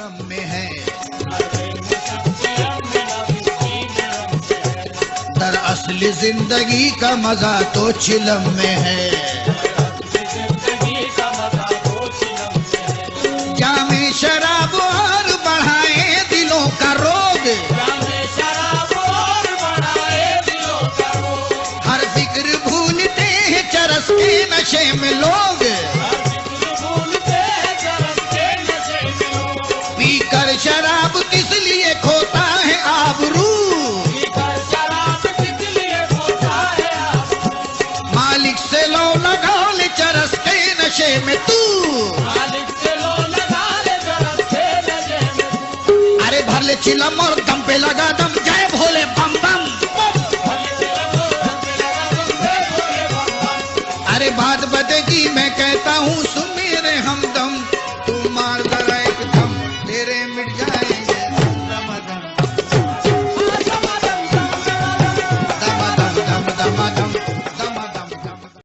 रम में है। दरअसल जिंदगी का मजा तो चिलम में है। जामे शराब और बढ़ाए दिलों का रोग, हर फिक्र भूलते हैं चरस के नशे में लोग। पीकर शराब किस लिए खोता है आबरू, मालिक से लो लगा ले चरस के नशे में तू। अरे भर ले चिलम और दम पे लगा दम, जय भोले बम बम। अरे बात बतेगी मैं कहता हूँ सुन मेरे हमदम, तू मार जरा एक दम तेरे मिट जाए